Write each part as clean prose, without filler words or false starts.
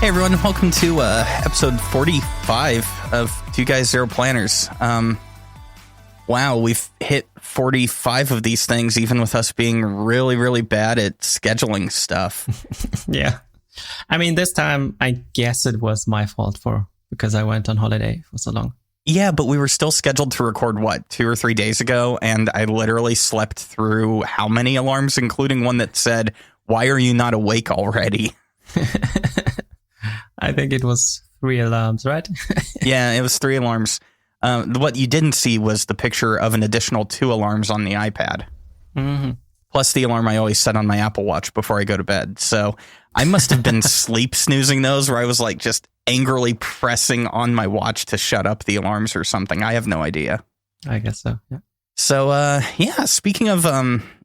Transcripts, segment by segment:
Hey everyone, welcome to episode 45 of Two Guys, Zero Planners. Wow, we've hit 45 of these things, even with us being really, really bad at scheduling stuff. Yeah. I mean, this time, I guess it was my fault because I went on holiday for so long. Yeah, but we were still scheduled to record, 2 or 3 days ago, and I literally slept through how many alarms, including one that said, "Why are you not awake already?" I think it was 3 alarms, right? Yeah, it was 3 alarms. What you didn't see was the picture of an additional 2 alarms on the iPad. Mm-hmm. Plus the alarm I always set on my Apple Watch before I go to bed. So I must have been sleep snoozing those, where I was like just angrily pressing on my watch to shut up the alarms or something. I have no idea. I guess so, yeah. So, speaking of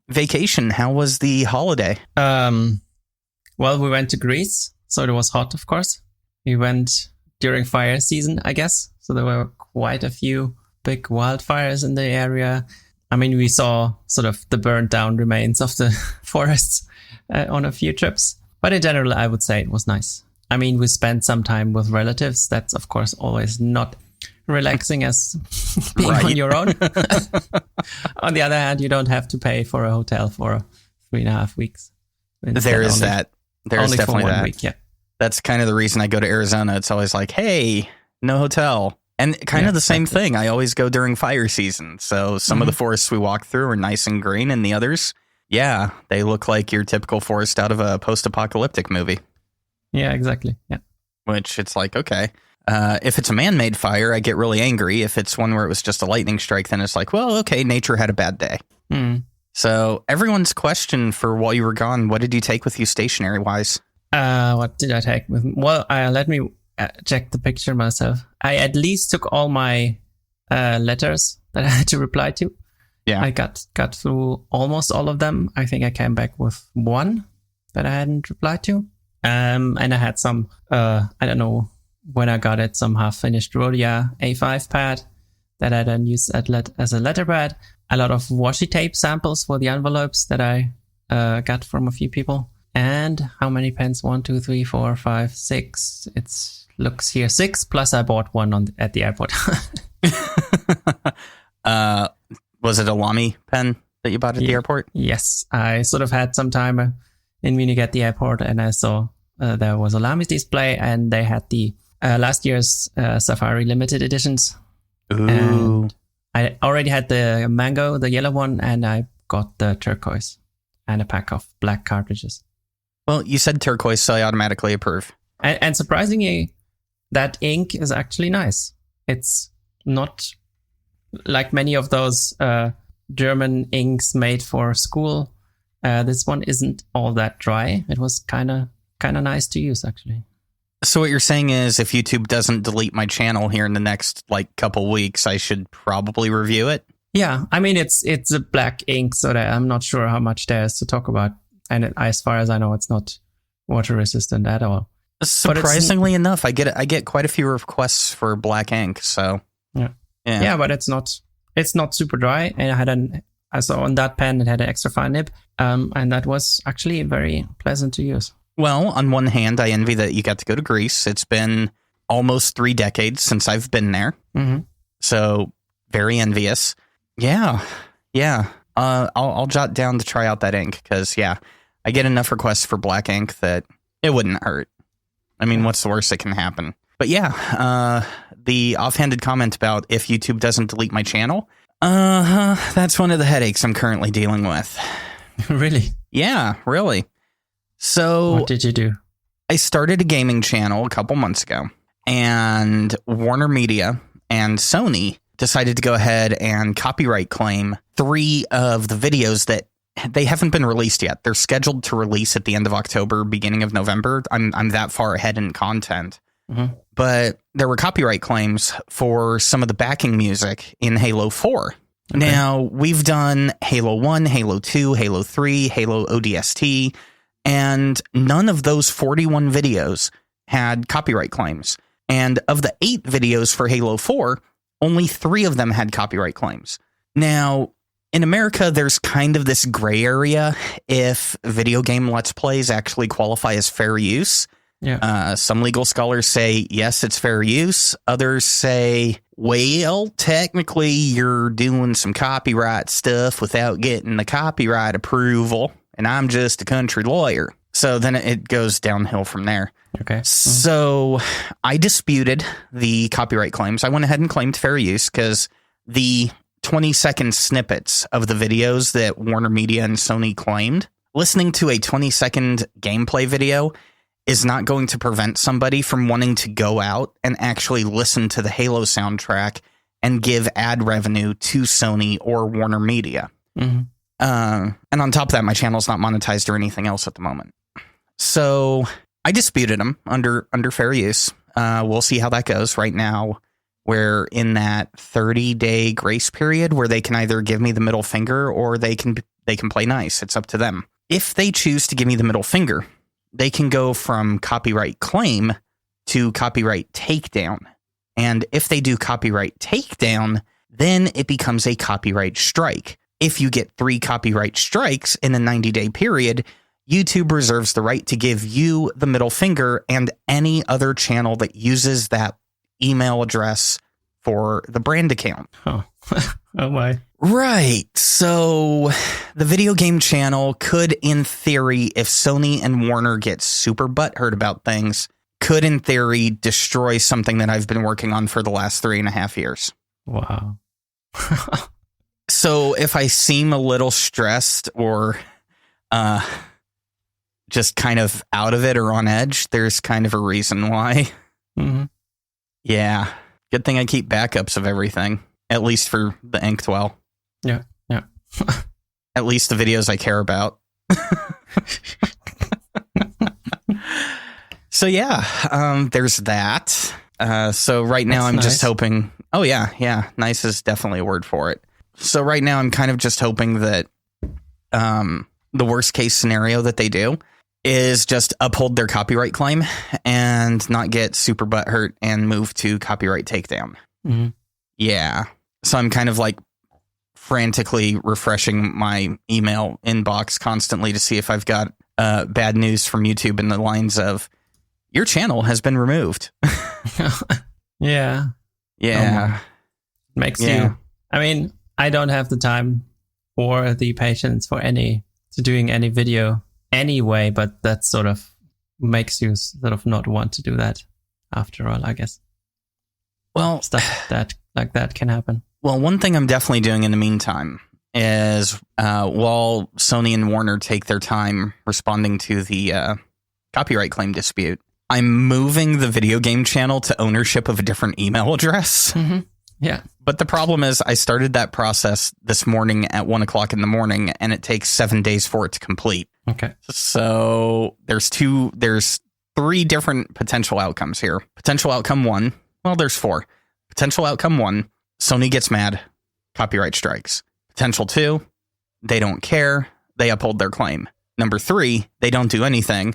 vacation, how was the holiday? Well, we went to Greece, so it was hot, of course. We went during fire season, I guess. So there were quite a few big wildfires in the area. I mean, we saw sort of the burnt down remains of the forests on a few trips. But in general, I would say it was nice. I mean, we spent some time with relatives. That's, of course, always not relaxing as being on your own. On the other hand, you don't have to pay for a hotel for 3.5 weeks. There is that. There's definitely for 1 that. week, yeah. That's kind of the reason I go to Arizona. It's always like, hey, no hotel. And kind of the same thing. I always go during fire season. So some of the forests we walk through are nice and green, and the others, yeah, they look like your typical forest out of a post-apocalyptic movie. Yeah, exactly. Yeah. Which it's like, okay. If it's a man-made fire, I get really angry. If it's one where it was just a lightning strike, then it's like, well, okay, nature had a bad day. Mm. So everyone's question for while you were gone, what did you take with you stationery-wise? What did I take with me? Well, let me check the picture myself. I at least took all my letters that I had to reply to. Yeah. I got through almost all of them. I think I came back with 1 that I hadn't replied to. And I had some, I don't know when I got it, some half-finished Rhodia A5 pad that I then used as a letter pad. A lot of washi tape samples for the envelopes that I got from a few people. And how many pens? 1, 2, 3, 4, 5, 6. It looks here 6. Plus, I bought one at the airport. Was it a Lamy pen that you bought at the airport? Yes, I sort of had some time in Munich at the airport, and I saw there was a Lamy display, and they had the last year's Safari limited editions. Ooh. And I already had the mango, the yellow one, and I got the turquoise and a pack of black cartridges. Well, you said turquoise, so I automatically approve. And surprisingly, that ink is actually nice. It's not like many of those German inks made for school. This one isn't all that dry. It was kind of nice to use, actually. So what you're saying is, if YouTube doesn't delete my channel here in the next couple weeks, I should probably review it? Yeah, I mean, it's a black ink, so that I'm not sure how much there is to talk about. And as far as I know, it's not water resistant at all. Surprisingly enough, I get quite a few requests for black ink. So yeah, but it's not super dry. And I saw on that pen it had an extra fine nib, and that was actually very pleasant to use. Well, on one hand, I envy that you got to go to Greece. It's been almost 3 decades since I've been there, so very envious. Yeah. I'll jot down to try out that ink because I get enough requests for black ink that it wouldn't hurt. I mean, what's the worst that can happen? But the offhanded comment about if YouTube doesn't delete my channel, that's one of the headaches I'm currently dealing with. Really? Yeah, really. So what did you do? I started a gaming channel a couple months ago, and Warner Media and Sony decided to go ahead and copyright claim 3 of the videos that they haven't been released yet. They're scheduled to release at the end of October, beginning of November. I'm that far ahead in content. But there were copyright claims for some of the backing music in Halo 4. Okay. Now, we've done Halo 1, Halo 2, Halo 3, Halo ODST, and none of those 41 videos had copyright claims. And of the 8 videos for Halo 4, only 3 of them had copyright claims. Now, in America, there's kind of this gray area if video game Let's Plays actually qualify as fair use. Some legal scholars say, yes, it's fair use. Others say, well, technically you're doing some copyright stuff without getting the copyright approval. And I'm just a country lawyer. So then it goes downhill from there. Okay. So I disputed the copyright claims. I went ahead and claimed fair use because the 20-second snippets of the videos that Warner Media and Sony claimed, listening to a 20-second gameplay video is not going to prevent somebody from wanting to go out and actually listen to the Halo soundtrack and give ad revenue to Sony or Warner Media. Mm-hmm. And on top of that, my channel's not monetized or anything else at the moment. So I disputed them under fair use. We'll see how that goes. Right now, we're in that 30-day grace period where they can either give me the middle finger or they can play nice. It's up to them. If they choose to give me the middle finger, they can go from copyright claim to copyright takedown. And if they do copyright takedown, then it becomes a copyright strike. If you get 3 copyright strikes in a 90-day period, YouTube reserves the right to give you the middle finger and any other channel that uses that email address for the brand account. Oh, oh my. Right. So the video game channel could, in theory, if Sony and Warner get super butthurt about things, could, in theory, destroy something that I've been working on for the last 3.5 years. Wow. So if I seem a little stressed or just kind of out of it or on edge, there's kind of a reason why. Mm-hmm. Yeah. Good thing I keep backups of everything, at least for the Inktwell. Yeah. Yeah. At least the videos I care about. So yeah, there's that. So right now I'm just hoping. Oh yeah. Nice is definitely a word for it. So right now I'm kind of just hoping that the worst case scenario that they do is just uphold their copyright claim and not get super butthurt and move to copyright takedown. Mm-hmm. Yeah. So I'm kind of like frantically refreshing my email inbox constantly to see if I've got bad news from YouTube in the lines of, your channel has been removed. Yeah. Yeah. Makes you. I mean, I don't have the time or the patience for doing any video anyway, but that sort of makes you sort of not want to do that after all, I guess. Well, stuff like that can happen. Well, one thing I'm definitely doing in the meantime is while Sony and Warner take their time responding to the copyright claim dispute, I'm moving the video game channel to ownership of a different email address. Mm-hmm. Yeah. But the problem is I started that process this morning at 1:00 in the morning, and it takes 7 days for it to complete. Okay. So there's 3 different potential outcomes here. Potential outcome 1. Well, there's 4. Potential outcome 1, Sony gets mad, copyright strikes. Potential 2, they don't care, they uphold their claim. Number 3, they don't do anything,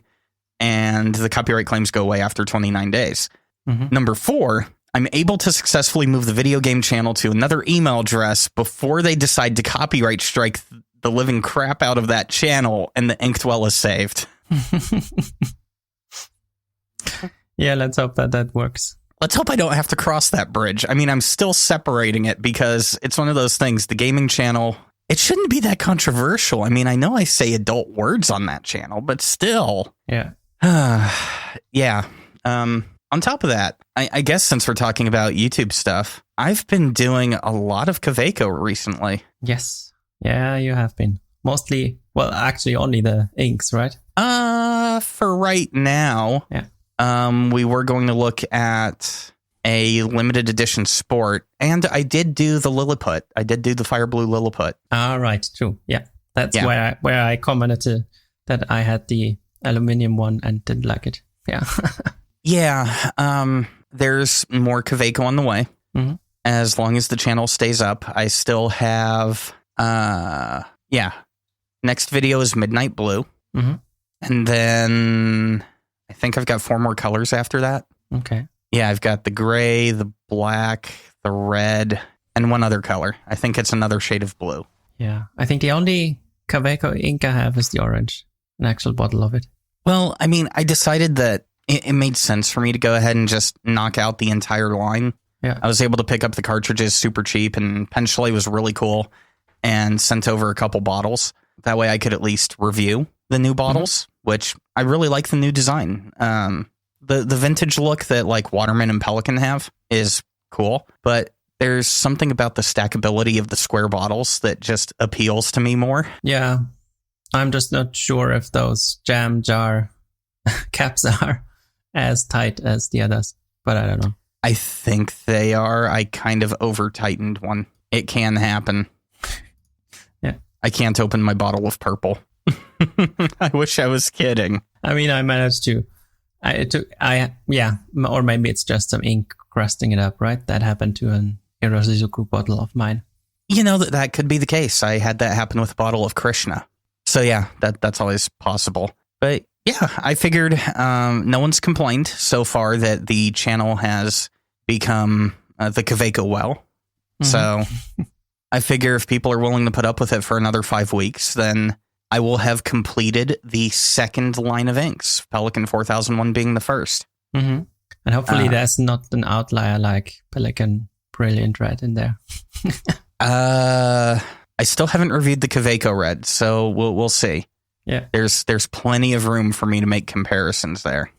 and the copyright claims go away after 29 days. Mm-hmm. Number 4, I'm able to successfully move the video game channel to another email address before they decide to copyright strike the living crap out of that channel, and the Inktwell is saved. Yeah, let's hope that works. Let's hope I don't have to cross that bridge. I mean, I'm still separating it because it's one of those things. The gaming channel, it shouldn't be that controversial. I mean, I know I say adult words on that channel, but still. Yeah. Yeah. On top of that, I guess since we're talking about YouTube stuff, I've been doing a lot of Kaweco recently. Yes. Yeah, you have been. Mostly, well, actually only the inks, right? For right now. Yeah. We were going to look at a limited edition sport, and I did do the Lilliput. I did do the Fire Blue Lilliput. Right, true. Yeah, that's where I commented that I had the aluminium one and didn't like it. Yeah. Yeah. There's more Kaweco on the way. Mm-hmm. As long as the channel stays up, I still have. Next video is Midnight Blue, mm-hmm. and then I think I've got 4 more colors after that. Okay. Yeah, I've got the gray, the black, the red, and one other color. I think it's another shade of blue. Yeah, I think the only Kaweco ink I have is the orange, an actual bottle of it. Well, I mean, I decided that it made sense for me to go ahead and just knock out the entire line. Yeah. I was able to pick up the cartridges super cheap, and Pen was really cool and sent over a couple bottles. That way I could at least review the new bottles, which I really like the new design. The vintage look that like Waterman and Pelican have is cool, but there's something about the stackability of the square bottles that just appeals to me more. Yeah. I'm just not sure if those jam jar caps are as tight as the others, but I don't know. I think they are. I kind of over-tightened one. It can happen. Yeah. I can't open my bottle of purple. I wish I was kidding. I mean, I managed to. Or maybe it's just some ink crusting it up, right? That happened to an Iroshizuku bottle of mine. You know, that could be the case. I had that happen with a bottle of Krishna. So yeah, that's always possible. But yeah, I figured no one's complained so far that the channel has become the Kaweco well. Mm-hmm. So I figure if people are willing to put up with it for another 5 weeks, then I will have completed the second line of inks, Pelican 4001 being the first. Mm-hmm. And hopefully there's not an outlier like Pelican Brilliant Red in there. I still haven't reviewed the Kaweco Red, so we'll see. Yeah, there's plenty of room for me to make comparisons there.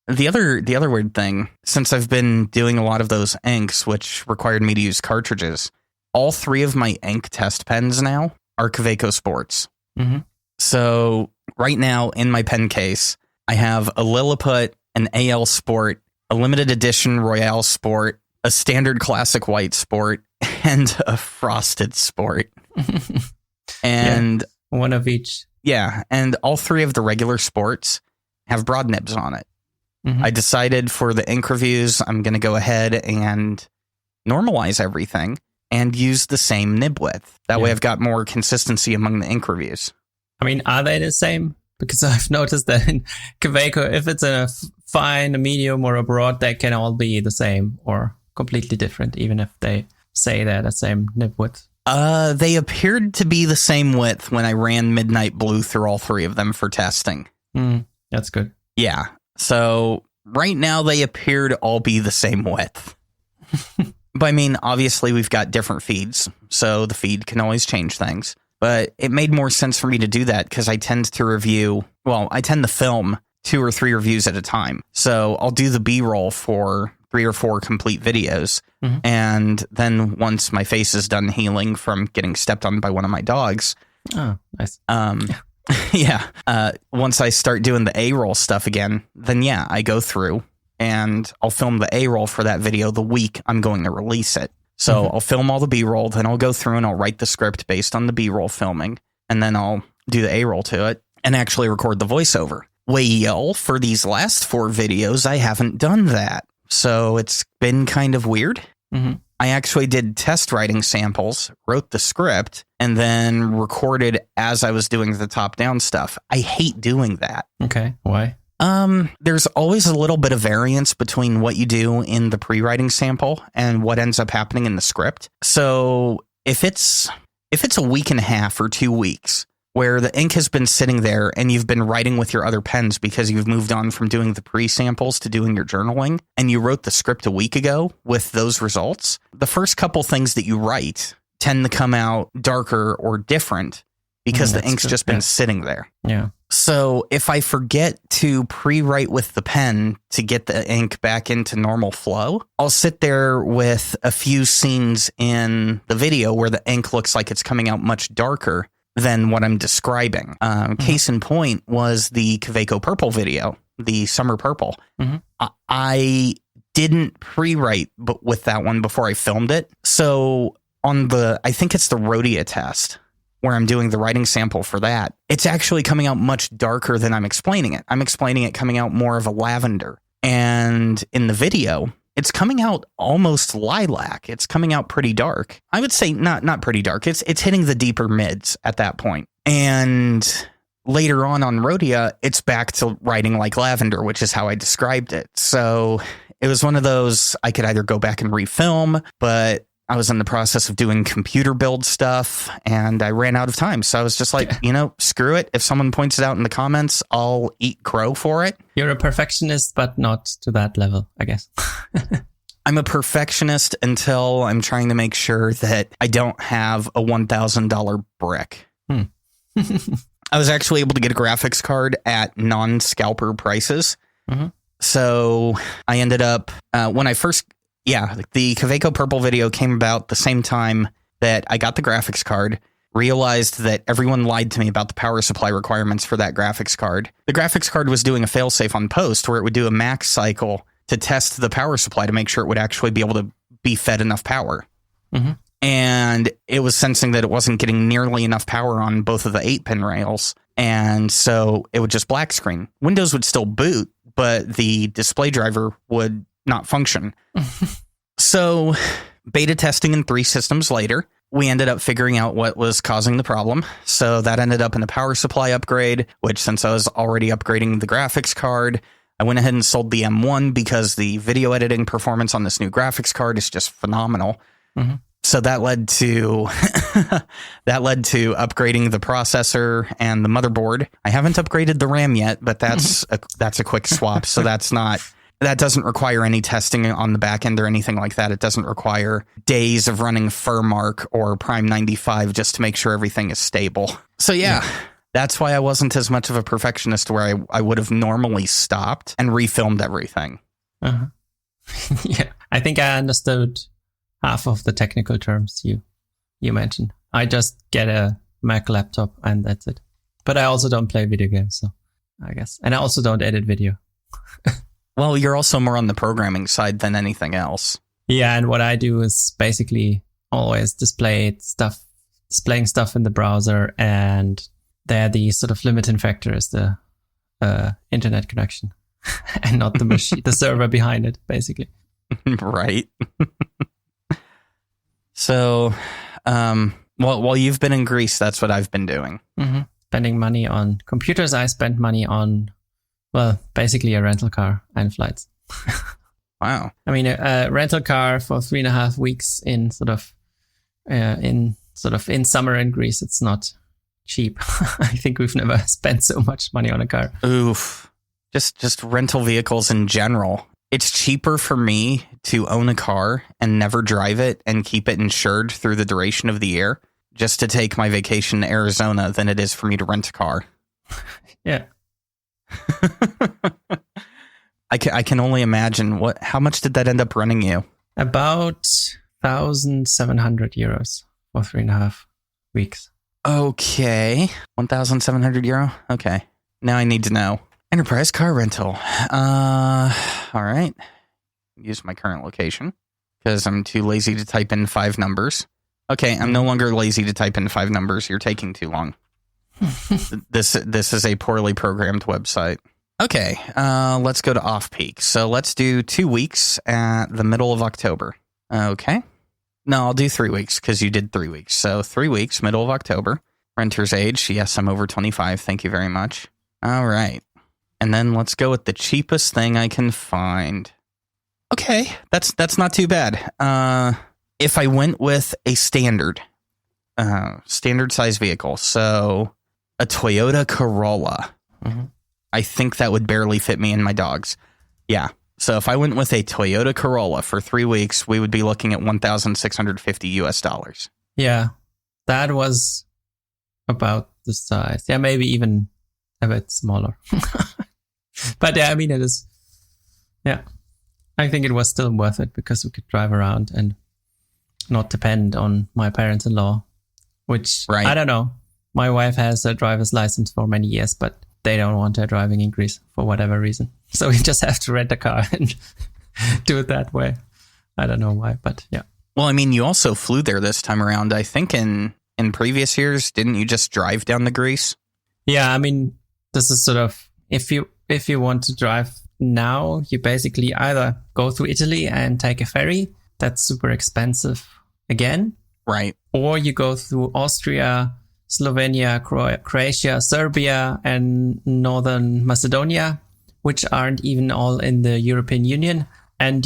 The other weird thing, since I've been doing a lot of those inks, which required me to use cartridges, all 3 of my ink test pens now are Kaweco Sports. Mm-hmm. So right now in my pen case, I have a Lilliput, an AL Sport, a limited edition Royale Sport, a standard classic white Sport, and a frosted Sport. And one of each. Yeah, and all 3 of the regular Sports have broad nibs on it. Mm-hmm. I decided for the ink reviews, I'm going to go ahead and normalize everything and use the same nib width. That way I've got more consistency among the ink reviews. I mean, are they the same? Because I've noticed that in Kaweco, if it's a fine, a medium, or a broad, they can all be the same or completely different, even if they say they're the same nib width. They appeared to be the same width when I ran Midnight Blue through all 3 of them for testing. That's good. Yeah. So right now they appear to all be the same width. But I mean, obviously we've got different feeds, so the feed can always change things. But it made more sense for me to do that because I tend to film 2 or 3 reviews at a time. So I'll do the B-roll for 3 or 4 complete videos. Mm-hmm. And then once my face is done healing from getting stepped on by one of my dogs. Oh, nice. Once I start doing the A-roll stuff again, then I go through and I'll film the A-roll for that video the week I'm going to release it. So I'll film all the B-roll, then I'll go through and I'll write the script based on the B-roll filming. And then I'll do the A-roll to it and actually record the voiceover. Well, for these last 4 videos, I haven't done that. So it's been kind of weird. Mm-hmm. I actually did test writing samples, wrote the script, and then recorded as I was doing the top-down stuff. I hate doing that. Okay, why? There's always a little bit of variance between what you do in the pre-writing sample and what ends up happening in the script. So if it's a week and a half or 2 weeks where the ink has been sitting there and you've been writing with your other pens because you've moved on from doing the pre-samples to doing your journaling, and you wrote the script a week ago with those results, the first couple things that you write tend to come out darker or different because the ink's just been sitting there. Yeah. So if I forget to pre-write with the pen to get the ink back into normal flow, I'll sit there with a few scenes in the video where the ink looks like it's coming out much darker than what I'm describing. Case in point was the Kaweco Purple video, the Summer Purple. Mm-hmm. I didn't pre-write with that one before I filmed it. So on I think it's the Rhodia test, where I'm doing the writing sample for that, it's actually coming out much darker than I'm explaining it. I'm explaining it coming out more of a lavender. And in the video, it's coming out almost lilac. It's coming out pretty dark. I would say not pretty dark. It's hitting the deeper mids at that point. And later on Rhodia, it's back to writing like lavender, which is how I described it. So it was one of those, I could either go back and refilm, but I was in the process of doing computer build stuff, and I ran out of time. So I was just like, screw it. If someone points it out in the comments, I'll eat crow for it. You're a perfectionist, but not to that level, I guess. I'm a perfectionist until I'm trying to make sure that I don't have a $1,000 brick. I was actually able to get a graphics card at non-scalper prices. Mm-hmm. So I ended up, when I first, the Kaweco Purple video came about the same time that I got the graphics card, realized that everyone lied to me about the power supply requirements for that graphics card. The graphics card was doing a failsafe on post where it would do a max cycle to test the power supply to make sure it would actually be able to be fed enough power. Mm-hmm. And it was sensing that it wasn't getting nearly enough power on both of the 8-pin rails. And so it would just black screen. Windows would still boot, but the display driver would not function. So beta testing in 3 systems later, we ended up figuring out what was causing the problem. So that ended up in a power supply upgrade, which since I was already upgrading the graphics card, I went ahead and sold the M1 because the video editing performance on this new graphics card is just phenomenal. Mm-hmm. So that led to upgrading the processor and the motherboard. I haven't upgraded the RAM yet, but that's a quick swap. So that doesn't require any testing on the back end or anything like that. It doesn't require days of running Furmark or Prime 95 just to make sure everything is stable. So yeah. That's why I wasn't as much of a perfectionist where I would have normally stopped and refilmed everything. Uh-huh. Yeah, I think I understood half of the technical terms you mentioned. I just get a Mac laptop and that's it. But I also don't play video games, so I guess. And I also don't edit video. Well, you're also more on the programming side than anything else. Yeah, and what I do is basically always displaying stuff in the browser, and there the sort of limiting factor is the internet connection and not the machine, the server behind it, basically. Right. So, while you've been in Greece, that's what I've been doing. Mm-hmm. Spending money on computers. I spent money on, basically a rental car and flights. Wow. I mean, a rental car for 3.5 weeks in summer in Greece. It's not cheap. I think we've never spent so much money on a car. Oof. Just rental vehicles in general. It's cheaper for me to own a car and never drive it and keep it insured through the duration of the year just to take my vacation to Arizona than it is for me to rent a car. Yeah. I can only imagine how much did that end up running you? About 1,700 euros for 3.5 weeks. Okay. 1,700 euro. Okay. Now I need to know. Enterprise car rental. All right. Use my current location because I'm too lazy to type in 5 numbers. Okay, I'm no longer lazy to type in 5 numbers. You're taking too long. This is a poorly programmed website. Okay, let's go to off-peak. So let's do 2 weeks at the middle of October. Okay. No, I'll do 3 weeks because you did 3 weeks. So 3 weeks, middle of October. Renter's age. Yes, I'm over 25. Thank you very much. All right. And then let's go with the cheapest thing I can find. Okay, that's not too bad. If I went with a standard size vehicle, so a Toyota Corolla, I think that would barely fit me and my dogs. Yeah. So if I went with a Toyota Corolla for 3 weeks, we would be looking at $1,650 US. Yeah, that was about the size. Yeah, maybe even a bit smaller. But yeah, I mean, it is. Yeah, I think it was still worth it because we could drive around and not depend on my parents-in-law, which I don't know. My wife has a driver's license for many years, but they don't want her driving in Greece for whatever reason. So we just have to rent a car and do it that way. I don't know why, but yeah. Well, I mean, you also flew there this time around. I think in previous years, didn't you just drive down to Greece? Yeah, I mean, this is sort of, if you want to drive now, you basically either go through Italy and take a ferry. That's super expensive again. Right. Or you go through Austria, Slovenia, Croatia, Serbia, and Northern Macedonia, which aren't even all in the European Union. And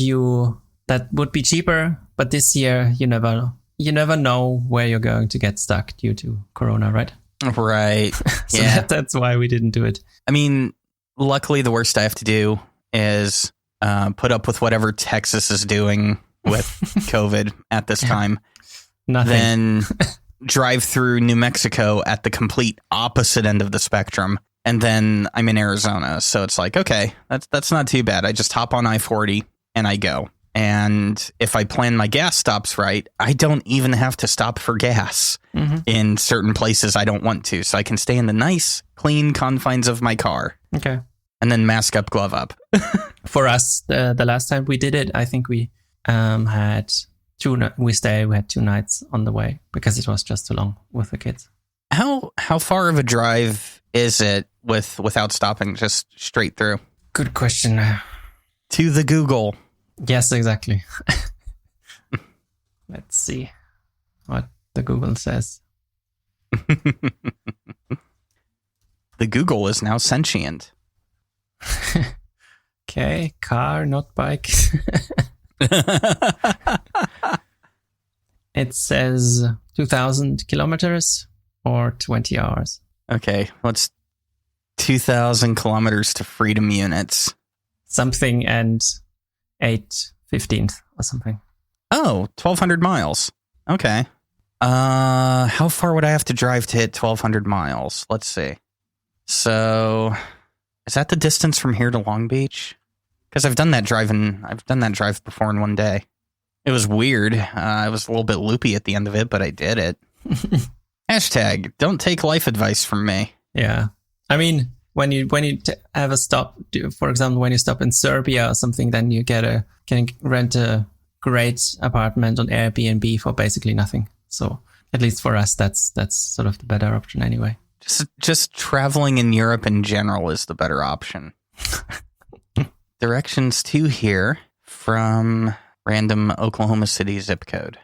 that would be cheaper But this year, you never know where you're going to get stuck due to Corona, right? Right. So that's why we didn't do it. I mean, luckily, the worst I have to do is put up with whatever Texas is doing with COVID at this time. Nothing. Then drive through New Mexico at the complete opposite end of the spectrum. And then I'm in Arizona. So it's like, okay, that's not too bad. I just hop on I-40 and I go. And if I plan my gas stops right, I don't even have to stop for gas in certain places I don't want to. So I can stay in the nice, clean confines of my car. Okay. And then mask up, glove up. For us, the last time we did it, I think we had we had 2 nights on the way because it was just too long with the kids. How far of a drive is it without stopping, just straight through? Good question. To the Google. Yes, exactly. Let's see what the Google says. The Google is now sentient. Okay, car, not bike. It says 2,000 kilometers or 20 hours. Okay, what's 2,000 kilometers to freedom units? Something and 8/15 or something. Oh, 1,200 miles. Okay. How far would I have to drive to hit 1,200 miles? Let's see. So, is that the distance from here to Long Beach? Because I've done that drive before in one day. It was weird. I was a little bit loopy at the end of it, but I did it. Hashtag, don't take life advice from me. Yeah. I mean, when you have a stop, for example, when you stop in Serbia or something, then you can rent a great apartment on Airbnb for basically nothing. So at least for us, that's sort of the better option anyway. Just traveling in Europe in general is the better option. Directions to here from random Oklahoma City zip code.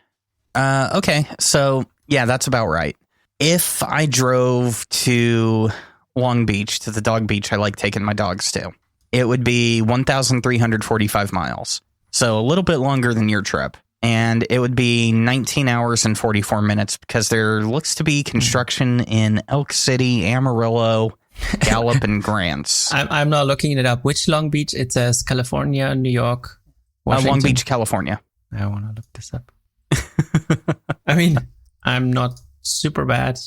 Okay, so yeah, that's about right. If I drove to Long Beach, to the dog beach I like taking my dogs to, it would be 1,345 miles. So a little bit longer than your trip. And it would be 19 hours and 44 minutes because there looks to be construction in Elk City, Amarillo, Gallup, and Grants. I'm not looking it up. Which Long Beach? It says California, New York, Washington. Long Beach, California. I want to look this up. I mean, I'm not super bad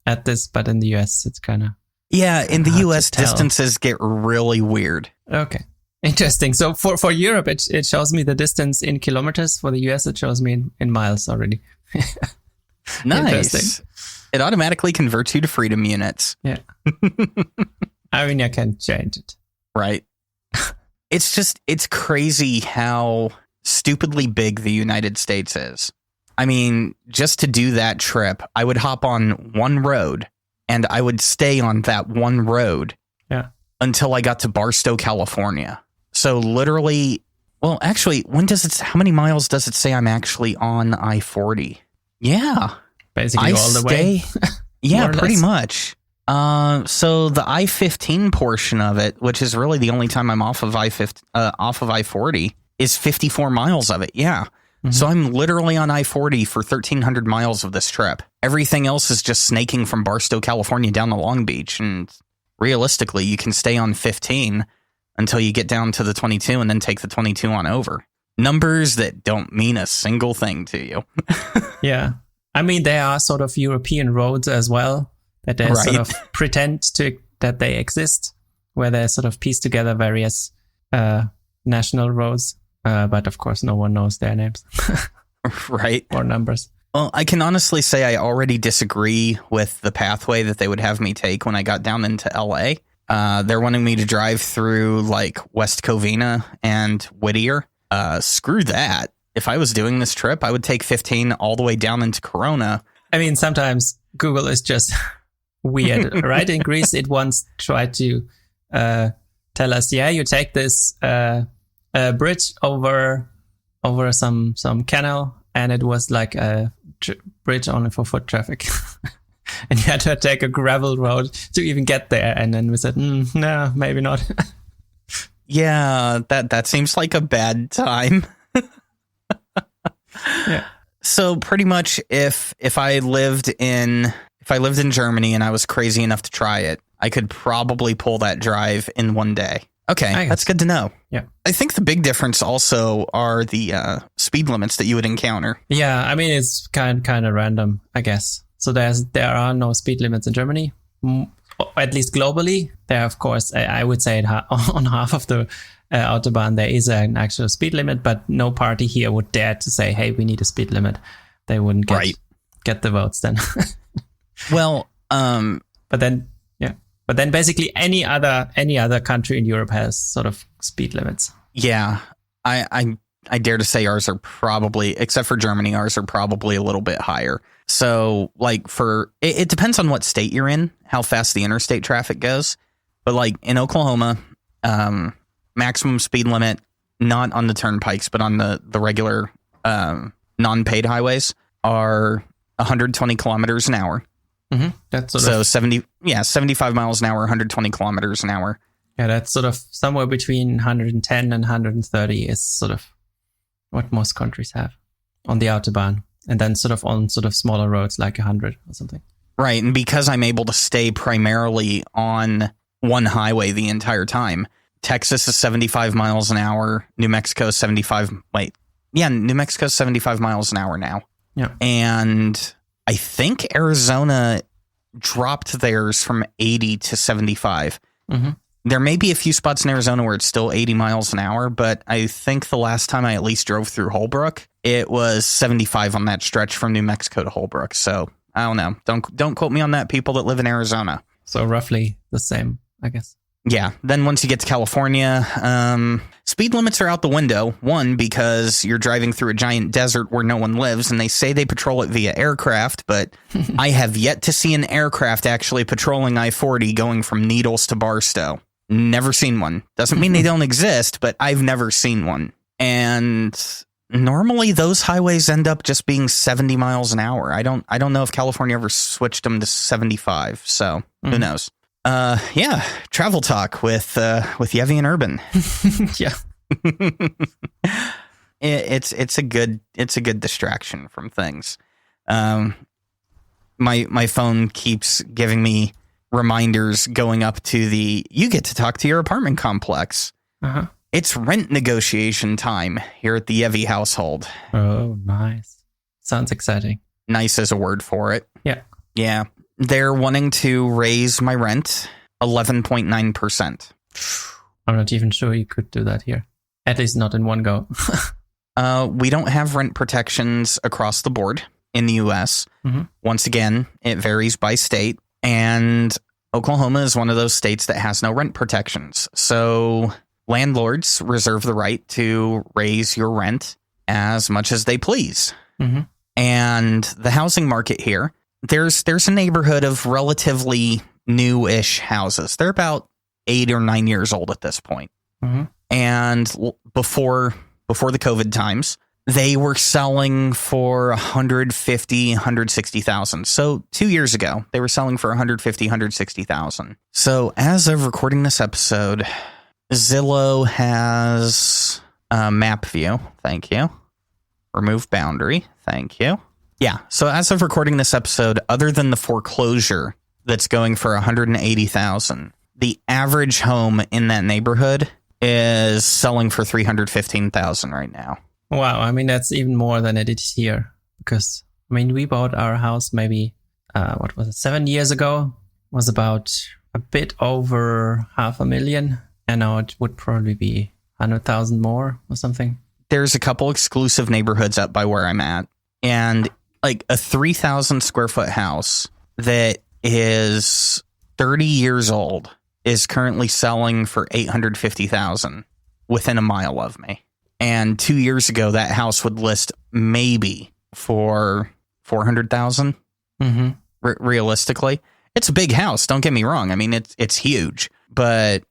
at this, but in the US, it's kind of... Yeah, in the US, distances get really weird. Okay. Interesting. So for Europe, it shows me the distance in kilometers. For the US, it shows me in miles already. Nice. It automatically converts you to freedom units. Yeah. I mean, I can change it. Right. It's crazy how stupidly big the United States is. I mean, just to do that trip, I would hop on one road and I would stay on that one road until I got to Barstow, California. So literally, well, actually, how many miles does it say I'm actually on I-40? Yeah. Basically all the way. Yeah, pretty much. So the I-15 portion of it, which is really the only time I'm off of I-40, is 54 miles of it. Yeah. Mm-hmm. So I'm literally on I-40 for 1,300 miles of this trip. Everything else is just snaking from Barstow, California down to Long Beach. And realistically, you can stay on 15 until you get down to the 22 and then take the 22 on over. Numbers that don't mean a single thing to you. Yeah. I mean, there are sort of European roads as well that they sort of pretend that they exist, where they sort of piece together various national roads. But of course, no one knows their names. Right. Or numbers. Well, I can honestly say I already disagree with the pathway that they would have me take when I got down into LA. They're wanting me to drive through like West Covina and Whittier. Screw that. If I was doing this trip, I would take 15 all the way down into Corona. I mean, sometimes Google is just weird, right? In Greece, it once tried to tell us, yeah, you take this bridge over some canal, and it was like a bridge only for foot traffic. And you had to take a gravel road to even get there. And then we said, no, maybe not. Yeah, that seems like a bad time. Yeah. So pretty much if I lived in Germany and I was crazy enough to try it, I could probably pull that drive in one day. Okay, that's good to know. Yeah. I think the big difference also are the speed limits that you would encounter. Yeah, I mean, it's kind of random, I guess. So there are no speed limits in Germany, at least globally. There, of course, I would say on half of the Autobahn, there is an actual speed limit, but no party here would dare to say, hey, we need a speed limit. They wouldn't get the votes then. Well, But then basically any other country in Europe has sort of speed limits. Yeah, I dare to say ours are probably, except for Germany, ours are probably a little bit higher. So like it depends on what state you're in, how fast the interstate traffic goes. But like in Oklahoma, maximum speed limit, not on the turnpikes, but on the regular non-paid highways, are 120 kilometers an hour. Mm-hmm. That's sort of 75 miles an hour, 120 kilometers an hour. Yeah, that's sort of somewhere between 110 and 130 is sort of what most countries have on the Autobahn. And then sort of on sort of smaller roads like 100 or something. Right. And because I'm able to stay primarily on one highway the entire time, Texas is 75 miles an hour. New Mexico is 75 miles an hour now. Yeah. And I think Arizona dropped theirs from 80 to 75. Mm-hmm. There may be a few spots in Arizona where it's still 80 miles an hour, but I think the last time I at least drove through Holbrook, it was 75 on that stretch from New Mexico to Holbrook. So I don't know. Don't quote me on that, people that live in Arizona. So roughly the same, I guess. Yeah. Then once you get to California, speed limits are out the window. One, because you're driving through a giant desert where no one lives, and they say they patrol it via aircraft, but I have yet to see an aircraft actually patrolling I-40 going from Needles to Barstow. Never seen one. Doesn't mean they don't exist, but I've never seen one. And normally those highways end up just being 70 miles an hour. I don't know if California ever switched them to 75, so who knows? Yeah, travel talk with Yevy and Urban. Yeah. It's a good distraction from things. My phone keeps giving me reminders going up to you get to talk to your apartment complex. Uh-huh. It's rent negotiation time here at the Yevy household. Oh, nice. Sounds exciting. Nice is a word for it. Yeah. Yeah. They're wanting to raise my rent 11.9%. I'm not even sure you could do that here. At least not in one go. We don't have rent protections across the board in the U.S. Mm-hmm. Once again, it varies by state. And Oklahoma is one of those states that has no rent protections. So landlords reserve the right to raise your rent as much as they please. Mm-hmm. And the housing market here, there's a neighborhood of relatively new-ish houses. They're about 8 or 9 years old at this point. Mm-hmm. And before the COVID times, they were selling for 150, 160,000. So 2 years ago, they were selling for 150, 160,000. So as of recording this episode, Zillow has map view. Thank you. Remove boundary. Thank you. Yeah. So as of recording this episode, other than the foreclosure that's going for 180,000, the average home in that neighborhood is selling for 315,000 right now. Wow. I mean, that's even more than it is here because, I mean, we bought our house maybe, 7 years ago, was about a bit over 500,000. And now it would probably be 100,000 more or something. There's a couple exclusive neighborhoods up by where I'm at. And like a 3,000 square foot house that is 30 years old is currently selling for 850,000 within a mile of me. And 2 years ago, that house would list maybe for 400,000. Mm-hmm. Realistically, it's a big house. Don't get me wrong. I mean, it's huge, but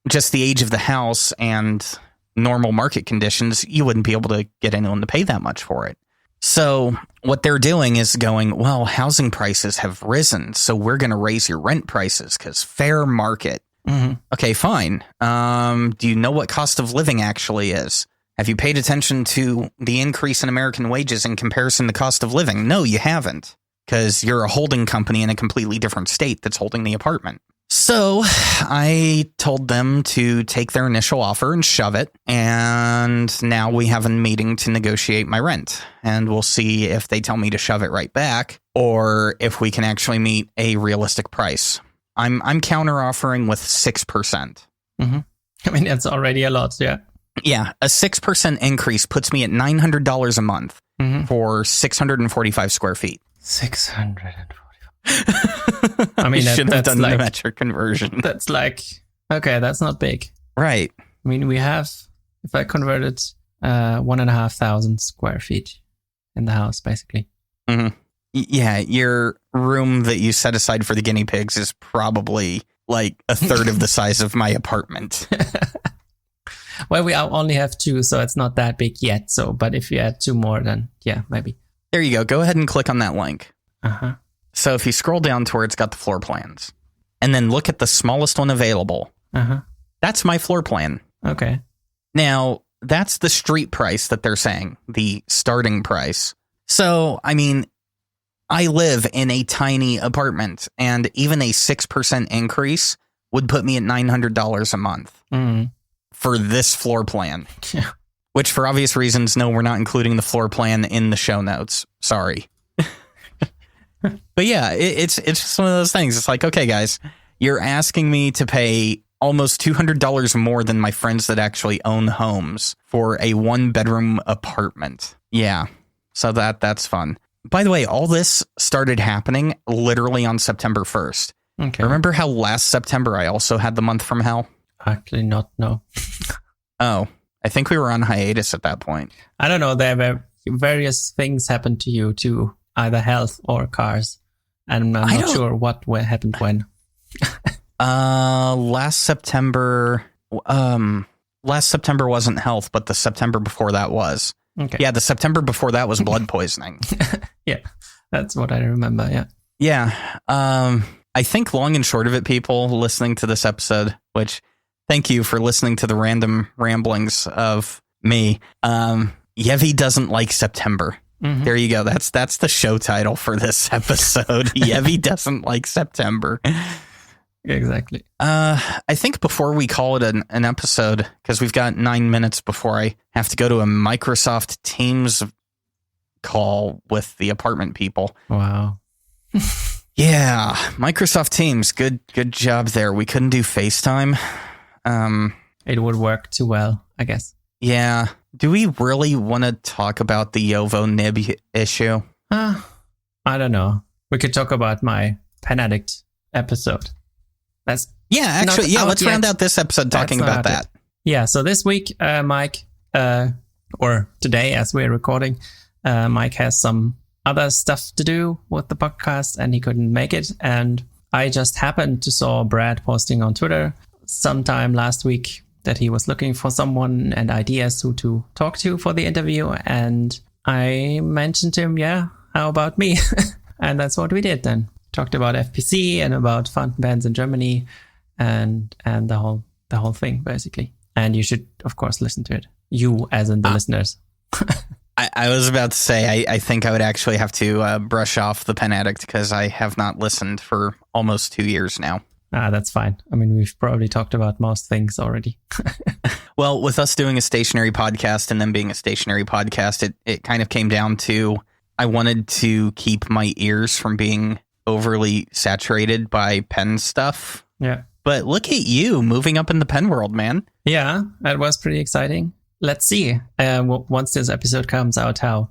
just the age of the house and normal market conditions, you wouldn't be able to get anyone to pay that much for it. So what they're doing is going, well, housing prices have risen, so we're going to raise your rent prices because fair market. Mm-hmm. Okay, fine. Do you know what cost of living actually is? Have you paid attention to the increase in American wages in comparison to cost of living? No, you haven't, because you're a holding company in a completely different state that's holding the apartment. So I told them to take their initial offer and shove it. And now we have a meeting to negotiate my rent. And we'll see if they tell me to shove it right back or if we can actually meet a realistic price. I'm counter offering with 6%. Mm-hmm. I mean, that's already a lot. Yeah. Yeah. A 6% increase puts me at $900 a month for 645 square feet. 645. I mean, should have done like, the metric conversion. That's like, okay, that's not big. Right. I mean, we have, if I converted 1,500 square feet in the house, basically. Mm-hmm. Yeah, your room that you set aside for the guinea pigs is probably like a third of the size of my apartment. Well, we only have 2, so it's not that big yet. So, but if you add 2 more, then yeah, maybe. There you go. Go ahead and click on that link. Uh-huh. So if you scroll down to where it's got the floor plans and then look at the smallest one available, that's my floor plan. Okay. Now, that's the street price that they're saying, the starting price. So, I mean, I live in a tiny apartment and even a 6% increase would put me at $900 a month for this floor plan, which for obvious reasons, no, we're not including the floor plan in the show notes. Sorry. But yeah, it's just one of those things. It's like, okay, guys, you're asking me to pay almost $200 more than my friends that actually own homes for a 1-bedroom apartment. Yeah, so that's fun. By the way, all this started happening literally on September 1st. Okay. Remember how last September I also had the month from hell? Actually, not, no. Oh, I think we were on hiatus at that point. I don't know. There were various things happened to you too. Either health or cars. And I'm not sure what happened when. Last September wasn't health, but the September before that was. Okay. Yeah, the September before that was blood poisoning. Yeah, that's what I remember, yeah. Yeah. I think long and short of it, people listening to this episode, which thank you for listening to the random ramblings of me. Yevie doesn't like September. Mm-hmm. There you go. That's the show title for this episode. Yevie doesn't like September. Exactly. I think before we call it an episode, because we've got 9 minutes before I have to go to a Microsoft Teams call with the apartment people. Wow. Yeah, Microsoft Teams. Good job there. We couldn't do FaceTime. It would work too well, I guess. Yeah. Do we really want to talk about the Yovo nib issue? I don't know. We could talk about my Pen Addict episode. Let's round out this episode talking about that. Yeah, so this week, Mike, or today as we're recording, Mike has some other stuff to do with the podcast and he couldn't make it. And I just happened to saw Brad posting on Twitter sometime last week that he was looking for someone and ideas who to talk to for the interview. And I mentioned to him, yeah, how about me? And that's what we did then. Talked about FPC and about fountain pens in Germany and the whole thing, basically. And you should, of course, listen to it. You, as in the listeners. I was about to say, I think I would actually have to brush off the Pen Addict because I have not listened for almost 2 years now. That's fine. I mean, we've probably talked about most things already. Well, with us doing a stationary podcast and then being a stationary podcast, it kind of came down to I wanted to keep my ears from being overly saturated by pen stuff. Yeah. But look at you moving up in the pen world, man. Yeah, that was pretty exciting. Let's see once this episode comes out how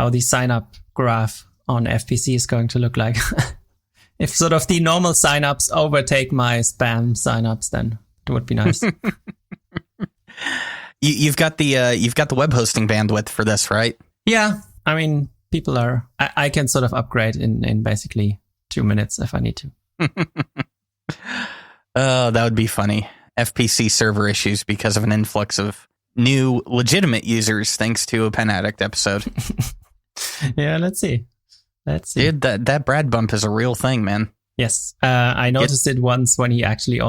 the sign up graph on FPC is going to look like. If sort of the normal signups overtake my spam signups, then it would be nice. You've got the web hosting bandwidth for this, right? Yeah, I mean, people are. I can sort of upgrade in basically 2 minutes if I need to. Oh, that would be funny. FPC server issues because of an influx of new legitimate users thanks to a Pen Addict episode. Yeah, let's see. Dude, that Brad bump is a real thing, man. Yes. I noticed it once when he actually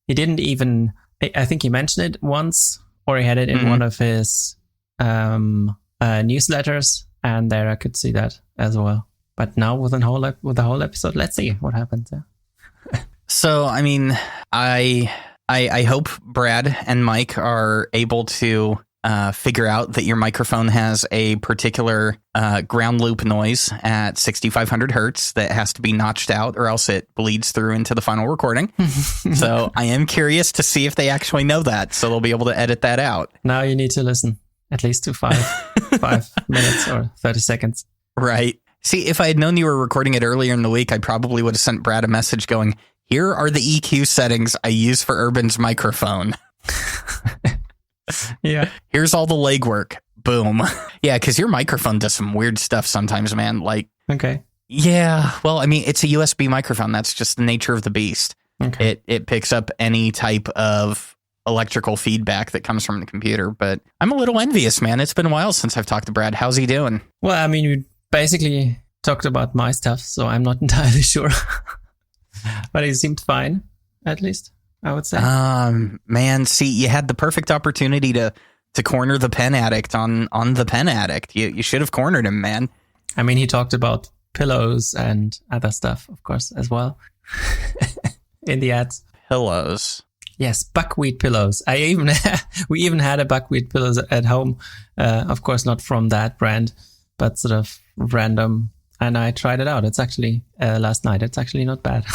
he didn't even, I think he mentioned it once or he had it in one of his newsletters, and there I could see that as well. But now with the whole episode, let's see what happens. Yeah. So, I mean, I hope Brad and Mike are able to figure out that your microphone has a particular ground loop noise at 6,500 hertz that has to be notched out, or else it bleeds through into the final recording. So I am curious to see if they actually know that, so they'll be able to edit that out. Now you need to listen at least to 5 minutes or 30 seconds. Right. See, if I had known you were recording it earlier in the week, I probably would have sent Brad a message going, here are the EQ settings I use for Urban's microphone. Yeah. Here's all the legwork. Boom. Yeah, because your microphone does some weird stuff sometimes, man. Like, okay. Yeah. Well, I mean, it's a USB microphone. That's just the nature of the beast. Okay. It picks up any type of electrical feedback that comes from the computer. But I'm a little envious, man. It's been a while since I've talked to Brad. How's he doing? Well, I mean, we basically talked about my stuff, so I'm not entirely sure. But he seemed fine, at least, I would say. Man, see, you had the perfect opportunity to corner the Pen Addict on the Pen Addict. You should have cornered him, man. I mean, he talked about pillows and other stuff, of course, as well. In the ads. Pillows. Yes, buckwheat pillows. We even had a buckwheat pillows at home. Of course, not from that brand, but sort of random. And I tried it out. It's actually last night. It's actually not bad.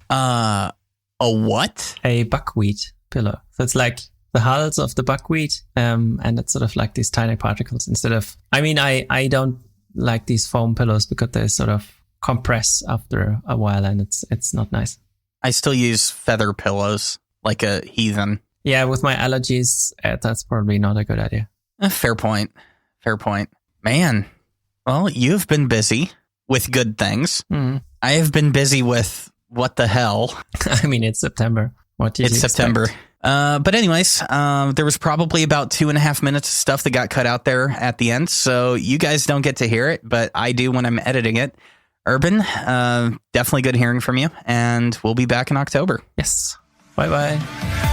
A what? A buckwheat pillow. So it's like the hulls of the buckwheat, and it's sort of like these tiny particles instead of. I mean, I don't like these foam pillows because they sort of compress after a while, and it's not nice. I still use feather pillows like a heathen. Yeah, with my allergies, that's probably not a good idea. Fair point. Fair point. Man, well, you've been busy with good things. Mm. I have been busy with what the hell. I mean, it's September. What did you expect? September. But anyways, there was probably about 2.5 minutes of stuff that got cut out there at the end. So you guys don't get to hear it, but I do when I'm editing it. Urban, definitely good hearing from you. And we'll be back in October. Yes. Bye-bye.